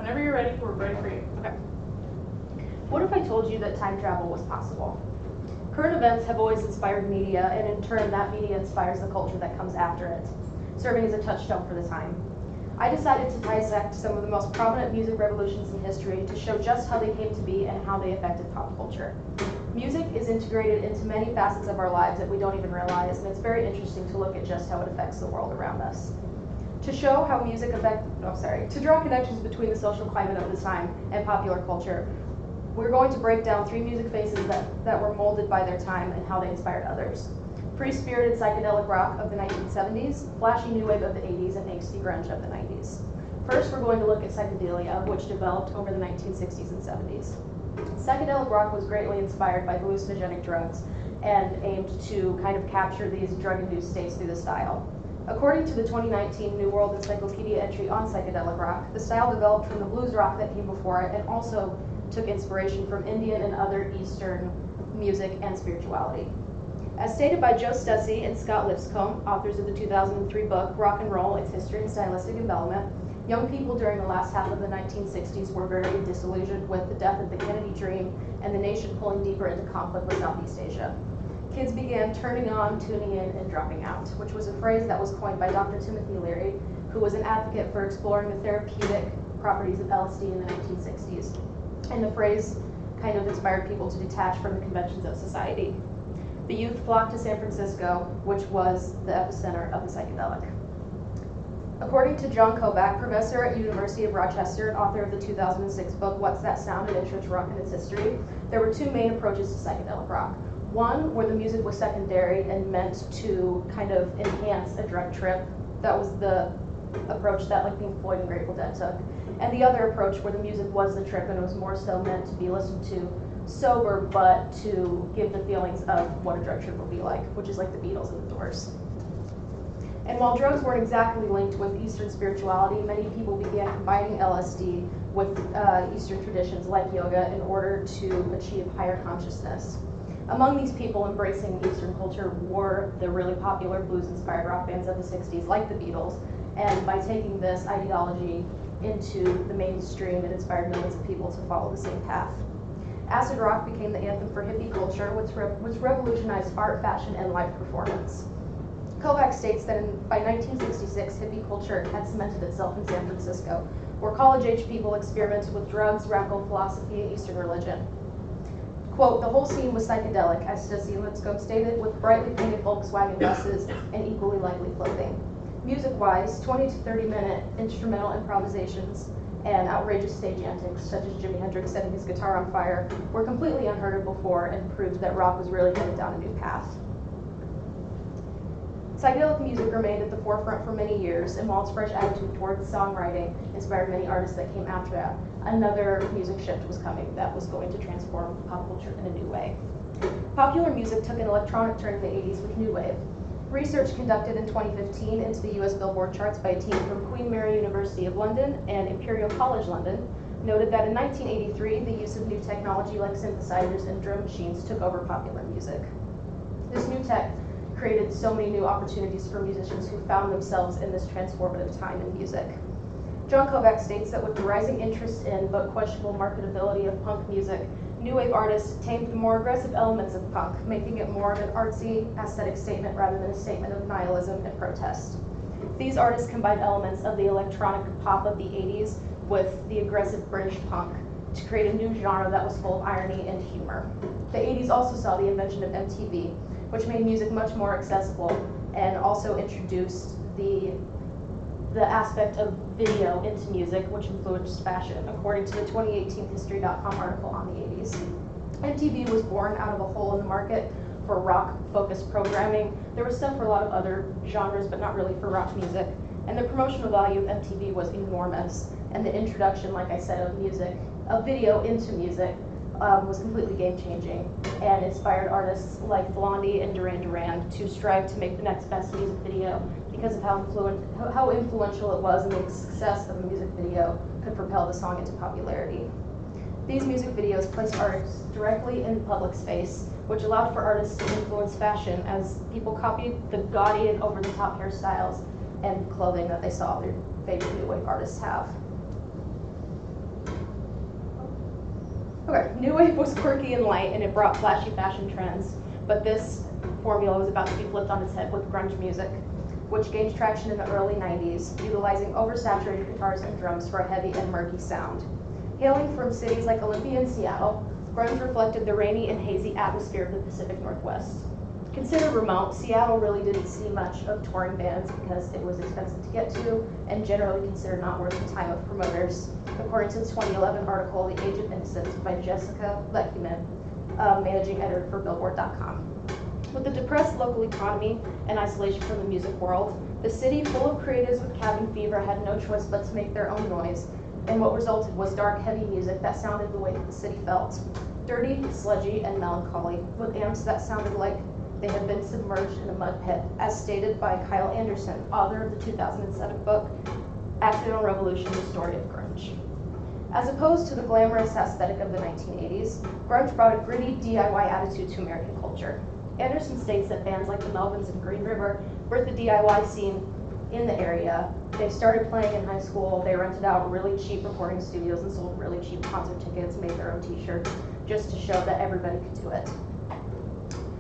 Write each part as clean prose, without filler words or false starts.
Whenever you're ready, we're ready for you. Okay. What if I told you that time travel was possible? Current events have always inspired media, and in turn, that media inspires the culture that comes after it, serving as a touchstone for the time. I decided to dissect some of the most prominent music revolutions in history to show just how they came to be and how they affected pop culture. Music is integrated into many facets of our lives that we don't even realize, and it's very interesting to look at just how it affects the world around us. To show how music to draw connections between the social climate of the time and popular culture, we're going to break down 3 music phases that were molded by their time and how they inspired others. Free-spirited psychedelic rock of the 1970s, flashy new wave of the 80s, and angsty grunge of the 90s. First, we're going to look at psychedelia, which developed over the 1960s and 70s. Psychedelic rock was greatly inspired by hallucinogenic drugs and aimed to kind of capture these drug-induced states through the style. According to the 2019 New World Encyclopedia entry on psychedelic rock, the style developed from the blues rock that came before it and also took inspiration from Indian and other Eastern music and spirituality. As stated by Joe Stussy and Scott Lipscomb, authors of the 2003 book Rock and Roll, Its History and Stylistic Envelopment, young people during the last half of the 1960s were very disillusioned with the death of the Kennedy dream and the nation pulling deeper into conflict with Southeast Asia. Kids began turning on, tuning in, and dropping out, which was a phrase that was coined by Dr. Timothy Leary, who was an advocate for exploring the therapeutic properties of LSD in the 1960s. And the phrase kind of inspired people to detach from the conventions of society. The youth flocked to San Francisco, which was the epicenter of the psychedelic. According to John Kovac, professor at University of Rochester and author of the 2006 book, What's That Sound? An Intro to Rock and Its History, there were 2 main approaches to psychedelic rock. One, where the music was secondary and meant to kind of enhance a drug trip. That was the approach that like Pink Floyd and Grateful Dead took. And the other approach where the music was the trip and it was more so meant to be listened to sober, but to give the feelings of what a drug trip would be like, which is like the Beatles and the Doors. And while drugs weren't exactly linked with Eastern spirituality, many people began combining LSD with Eastern traditions like yoga in order to achieve higher consciousness. Among these people embracing Eastern culture were the really popular blues-inspired rock bands of the 60s, like the Beatles, and by taking this ideology into the mainstream, it inspired millions of people to follow the same path. Acid rock became the anthem for hippie culture, which revolutionized art, fashion, and live performance. Kovac states that by 1966, hippie culture had cemented itself in San Francisco, where college-age people experimented with drugs, radical philosophy, and Eastern religion. Quote, the whole scene was psychedelic, as Stussy and Lipscomb stated, with brightly painted Volkswagen buses and equally lively clothing. Music-wise, 20 to 30-minute instrumental improvisations and outrageous stage antics, such as Jimi Hendrix setting his guitar on fire, were completely unheard of before and proved that rock was really headed down a new path. Psychedelic music remained at the forefront for many years, and while its fresh attitude towards songwriting inspired many artists that came after that, another music shift was coming that was going to transform pop culture in a new way. Popular music took an electronic turn in the 80s with new wave. Research conducted in 2015 into the US Billboard charts by a team from Queen Mary University of London and Imperial College London noted that in 1983, the use of new technology like synthesizers and drum machines took over popular music. This new tech created so many new opportunities for musicians who found themselves in this transformative time in music. John Kovac states that with the rising interest in but questionable marketability of punk music, new wave artists tamed the more aggressive elements of punk, making it more of an artsy, aesthetic statement rather than a statement of nihilism and protest. These artists combined elements of the electronic pop of the 80s with the aggressive British punk to create a new genre that was full of irony and humor. The 80s also saw the invention of MTV, which made music much more accessible and also introduced the aspect of video into music, which influenced fashion, according to the 2018 History.com article on the 80s. MTV was born out of a hole in the market for rock-focused programming. There was stuff for a lot of other genres, but not really for rock music. And the promotional value of MTV was enormous. And the introduction, like I said, of video into music was completely game-changing and inspired artists like Blondie and Duran Duran to strive to make the next best music video because of how influential it was, and the success of a music video could propel the song into popularity. These music videos placed artists directly in public space, which allowed for artists to influence fashion as people copied the gaudy and over-the-top hairstyles and clothing that they saw their favorite new wave artists have. Okay, New Wave was quirky and light, and it brought flashy fashion trends, but this formula was about to be flipped on its head with grunge music, which gained traction in the early 90s, utilizing oversaturated guitars and drums for a heavy and murky sound. Hailing from cities like Olympia and Seattle, grunge reflected the rainy and hazy atmosphere of the Pacific Northwest. Considered remote, Seattle really didn't see much of touring bands because it was expensive to get to and generally considered not worth the time of promoters, according to the 2011 article, The Age of Innocence by Jessica Lechman, managing editor for Billboard.com. With the depressed local economy and isolation from the music world, the city, full of creatives with cabin fever, had no choice but to make their own noise, and what resulted was dark, heavy music that sounded the way that the city felt. Dirty, sludgy, and melancholy, with amps that sounded like they had been submerged in a mud pit, as stated by Kyle Anderson, author of the 2007 book, Accidental Revolution, The Story of Grunge. As opposed to the glamorous aesthetic of the 1980s, grunge brought a gritty DIY attitude to American culture. Anderson states that bands like the Melvins and Green River birthed the DIY scene in the area. They started playing in high school, they rented out really cheap recording studios and sold really cheap concert tickets, made their own t-shirts, just to show that everybody could do it.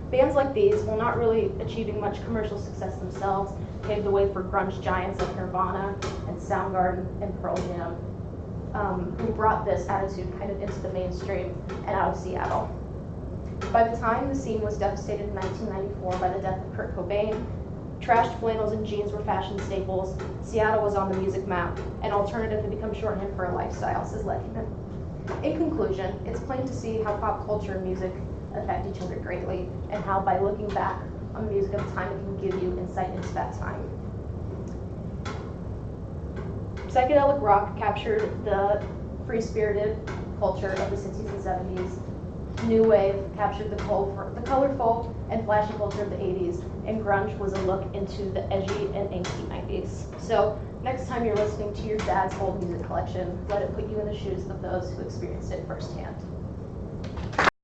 Bands like these, while not really achieving much commercial success themselves, paved the way for grunge giants like Nirvana and Soundgarden and Pearl Jam, who brought this attitude kind of into the mainstream and out of Seattle. By the time the scene was devastated in 1994 by the death of Kurt Cobain, trashed flannels and jeans were fashion staples, Seattle was on the music map, and alternative had become shorthand for a lifestyle, says Lechman. In conclusion, it's plain to see how pop culture and music affect each other greatly, and how by looking back on the music of the time, it can give you insight into that time. Psychedelic rock captured the free-spirited culture of the 60s and 70s. New Wave captured the colorful and flashy culture of the 80s, and grunge was a look into the edgy and angsty 90s. So next time you're listening to your dad's old music collection, let it put you in the shoes of those who experienced it firsthand.